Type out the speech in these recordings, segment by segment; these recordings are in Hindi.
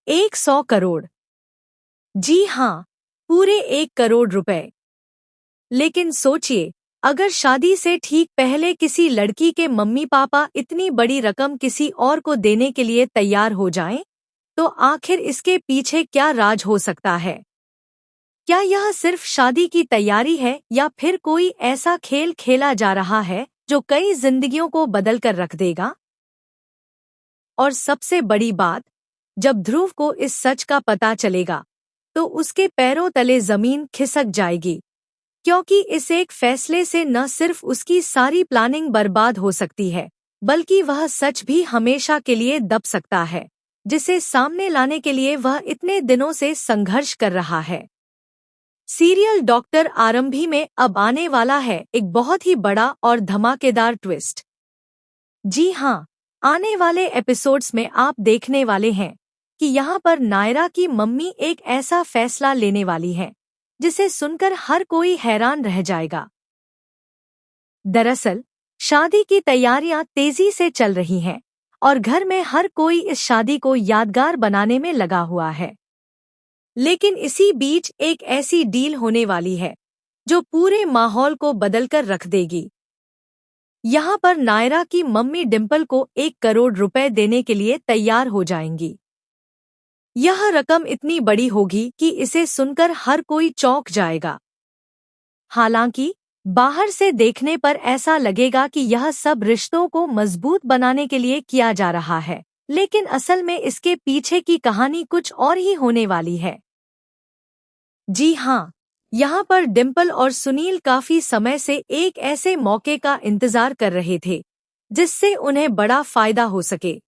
100 करोड़। जी हाँ, पूरे 1 करोड़ रुपए। लेकिन सोचिए, अगर शादी से ठीक पहले किसी लड़की के मम्मी पापा इतनी बड़ी रकम किसी और को देने के लिए तैयार हो जाएं, तो आखिर इसके पीछे क्या राज हो सकता है? क्या यह सिर्फ शादी की तैयारी है या फिर कोई ऐसा खेल खेला जा रहा है जो कई जिंदगियों को बदल कर रख देगा? और सबसे बड़ी बात, जब ध्रुव को इस सच का पता चलेगा, तो उसके पैरों तले जमीन खिसक जाएगी, क्योंकि इस एक फैसले से न सिर्फ उसकी सारी प्लानिंग बर्बाद हो सकती है, बल्कि वह सच भी हमेशा के लिए दब सकता है, जिसे सामने लाने के लिए वह इतने दिनों से संघर्ष कर रहा है। सीरियल डॉक्टर आरंभी में अब आने वाला है एक बहुत ही बड़ा और धमाकेदार ट्विस्ट। जी हाँ, आने वाले एपिसोड्स में आप देखने वाले हैं कि यहाँ पर नायरा की मम्मी एक ऐसा फैसला लेने वाली है जिसे सुनकर हर कोई हैरान रह जाएगा। दरअसल, शादी की तैयारियां तेजी से चल रही हैं और घर में हर कोई इस शादी को यादगार बनाने में लगा हुआ है। लेकिन इसी बीच एक ऐसी डील होने वाली है जो पूरे माहौल को बदलकर रख देगी। यहाँ पर नायरा की मम्मी डिम्पल को 1 करोड़ रुपए देने के लिए तैयार हो जाएंगी। यह रकम इतनी बड़ी होगी कि इसे सुनकर हर कोई चौंक जाएगा। हालांकि बाहर से देखने पर ऐसा लगेगा कि यह सब रिश्तों को मजबूत बनाने के लिए किया जा रहा है, लेकिन असल में इसके पीछे की कहानी कुछ और ही होने वाली है। जी हाँ, यहाँ पर डिम्पल और सुनील काफी समय से एक ऐसे मौके का इंतजार कर रहे थे जिससे उन्हें बड़ा फायदा हो सके।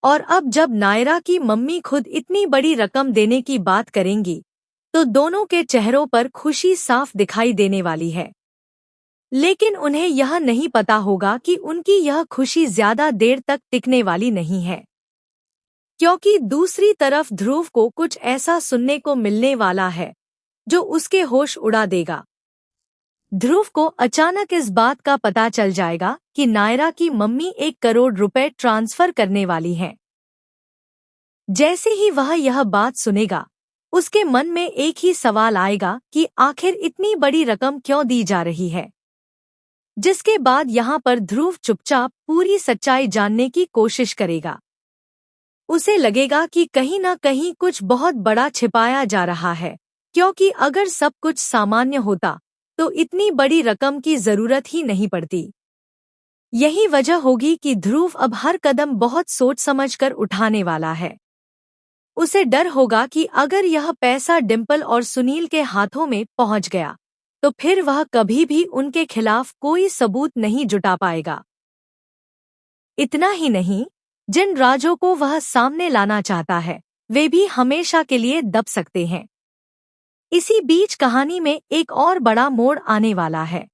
और अब जब नायरा की मम्मी खुद इतनी बड़ी रकम देने की बात करेंगी, तो दोनों के चेहरों पर खुशी साफ दिखाई देने वाली है। लेकिन उन्हें यह नहीं पता होगा कि उनकी यह खुशी ज्यादा देर तक टिकने वाली नहीं है, क्योंकि दूसरी तरफ ध्रुव को कुछ ऐसा सुनने को मिलने वाला है जो उसके होश उड़ा देगा। ध्रुव को अचानक इस बात का पता चल जाएगा कि नायरा की मम्मी 1 करोड़ रुपए ट्रांसफर करने वाली हैं। जैसे ही वह यह बात सुनेगा, उसके मन में एक ही सवाल आएगा कि आखिर इतनी बड़ी रकम क्यों दी जा रही है। जिसके बाद यहाँ पर ध्रुव चुपचाप पूरी सच्चाई जानने की कोशिश करेगा। उसे लगेगा कि कहीं न कहीं कुछ बहुत बड़ा छिपाया जा रहा है, क्योंकि अगर सब कुछ सामान्य होता तो इतनी बड़ी रकम की जरूरत ही नहीं पड़ती। यही वजह होगी कि ध्रुव अब हर कदम बहुत सोच समझकर उठाने वाला है। उसे डर होगा कि अगर यह पैसा डिम्पल और सुनील के हाथों में पहुंच गया, तो फिर वह कभी भी उनके खिलाफ कोई सबूत नहीं जुटा पाएगा। इतना ही नहीं, जिन राजों को वह सामने लाना चाहता है, वे भी हमेशा के लिए दब सकते हैं। इसी बीच कहानी में एक और बड़ा मोड़ आने वाला है।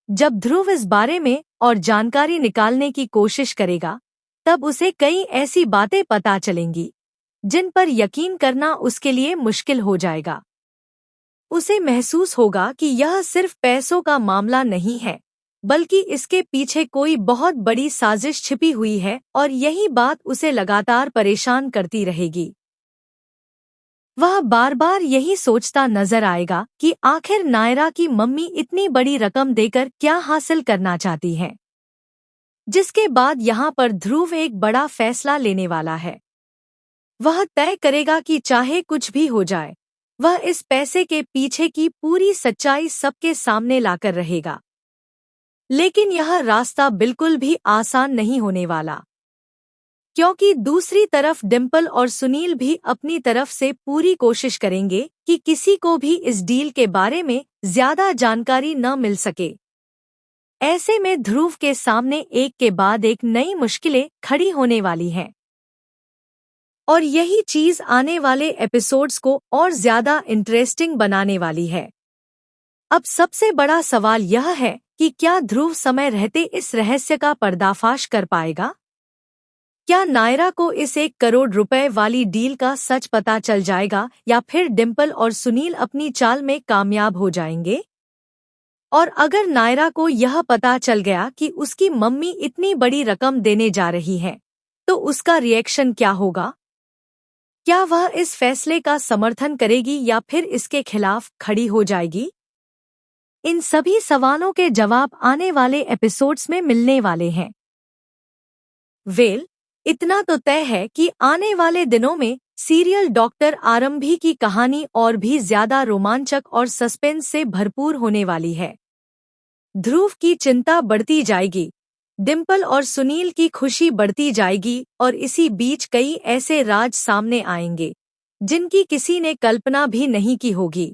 जब ध्रुव इस बारे में और जानकारी निकालने की कोशिश करेगा, तब उसे कई ऐसी बातें पता चलेंगी जिन पर यकीन करना उसके लिए मुश्किल हो जाएगा। उसे महसूस होगा कि यह सिर्फ पैसों का मामला नहीं है, बल्कि इसके पीछे कोई बहुत बड़ी साजिश छिपी हुई है, और यही बात उसे लगातार परेशान करती रहेगी। वह बार बार यही सोचता नजर आएगा कि आखिर नायरा की मम्मी इतनी बड़ी रकम देकर क्या हासिल करना चाहती है। जिसके बाद यहाँ पर ध्रुव एक बड़ा फैसला लेने वाला है। वह तय करेगा कि चाहे कुछ भी हो जाए, वह इस पैसे के पीछे की पूरी सच्चाई सबके सामने लाकर रहेगा। लेकिन यह रास्ता बिल्कुल भी आसान नहीं होने वाला, क्योंकि दूसरी तरफ डिम्पल और सुनील भी अपनी तरफ से पूरी कोशिश करेंगे कि किसी को भी इस डील के बारे में ज्यादा जानकारी न मिल सके। ऐसे में ध्रुव के सामने एक के बाद एक नई मुश्किलें खड़ी होने वाली हैं। और यही चीज आने वाले एपिसोड्स को और ज्यादा इंटरेस्टिंग बनाने वाली है। अब सबसे बड़ा सवाल यह है कि क्या ध्रुव समय रहते इस रहस्य का पर्दाफाश कर पाएगा? क्या नायरा को इस 1 करोड़ रुपए वाली डील का सच पता चल जाएगा, या फिर डिम्पल और सुनील अपनी चाल में कामयाब हो जाएंगे? और अगर नायरा को यह पता चल गया कि उसकी मम्मी इतनी बड़ी रकम देने जा रही है, तो उसका रिएक्शन क्या होगा? क्या वह इस फैसले का समर्थन करेगी या फिर इसके खिलाफ खड़ी हो जाएगी? इन सभी सवालों के जवाब आने वाले एपिसोड्स में मिलने वाले हैं। इतना तो तय है कि आने वाले दिनों में सीरियल डॉक्टर आरंभी की कहानी और भी ज्यादा रोमांचक और सस्पेंस से भरपूर होने वाली है। ध्रुव की चिंता बढ़ती जाएगी, डिम्पल और सुनील की खुशी बढ़ती जाएगी और इसी बीच कई ऐसे राज सामने आएंगे जिनकी किसी ने कल्पना भी नहीं की होगी।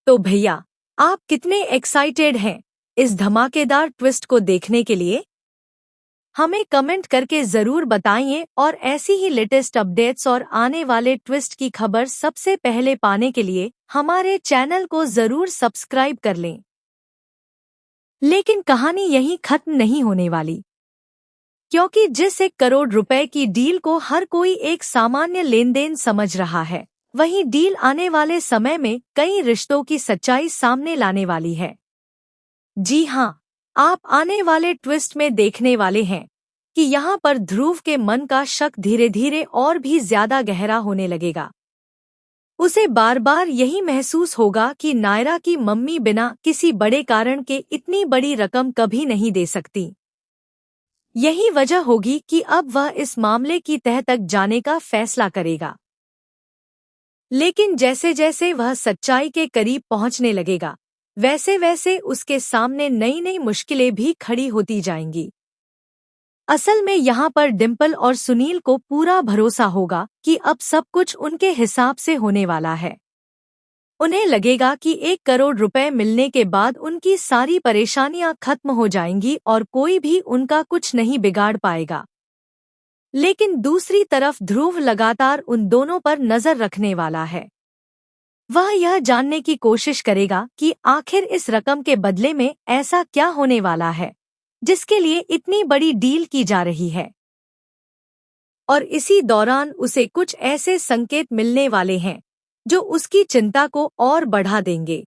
तो भैया, आप कितने एक्साइटेड हैं इस धमाकेदार ट्विस्ट को देखने के लिए? हमें कमेंट करके जरूर बताइए और ऐसी ही लेटेस्ट अपडेट्स और आने वाले ट्विस्ट की खबर सबसे पहले पाने के लिए हमारे चैनल को जरूर सब्सक्राइब कर लें। लेकिन कहानी यहीं खत्म नहीं होने वाली, क्योंकि जिस 1 करोड़ रुपए की डील को हर कोई एक सामान्य लेनदेन समझ रहा है, वही डील आने वाले समय में कई रिश्तों की सच्चाई सामने लाने वाली है। जी हाँ, आप आने वाले ट्विस्ट में देखने वाले हैं कि यहाँ पर ध्रुव के मन का शक धीरे धीरे और भी ज्यादा गहरा होने लगेगा। उसे बार बार यही महसूस होगा कि नायरा की मम्मी बिना किसी बड़े कारण के इतनी बड़ी रकम कभी नहीं दे सकती। यही वजह होगी कि अब वह इस मामले की तह तक जाने का फैसला करेगा। लेकिन जैसे जैसे वह सच्चाई के करीब पहुंचने लगेगा, वैसे वैसे उसके सामने नई नई मुश्किलें भी खड़ी होती जाएंगी। असल में यहाँ पर डिम्पल और सुनील को पूरा भरोसा होगा कि अब सब कुछ उनके हिसाब से होने वाला है। उन्हें लगेगा कि 1 करोड़ रुपए मिलने के बाद उनकी सारी परेशानियां खत्म हो जाएंगी और कोई भी उनका कुछ नहीं बिगाड़ पाएगा। लेकिन दूसरी तरफ ध्रुव लगातार उन दोनों पर नजर रखने वाला है। वह यह जानने की कोशिश करेगा कि आखिर इस रकम के बदले में ऐसा क्या होने वाला है जिसके लिए इतनी बड़ी डील की जा रही है। और इसी दौरान उसे कुछ ऐसे संकेत मिलने वाले हैं जो उसकी चिंता को और बढ़ा देंगे।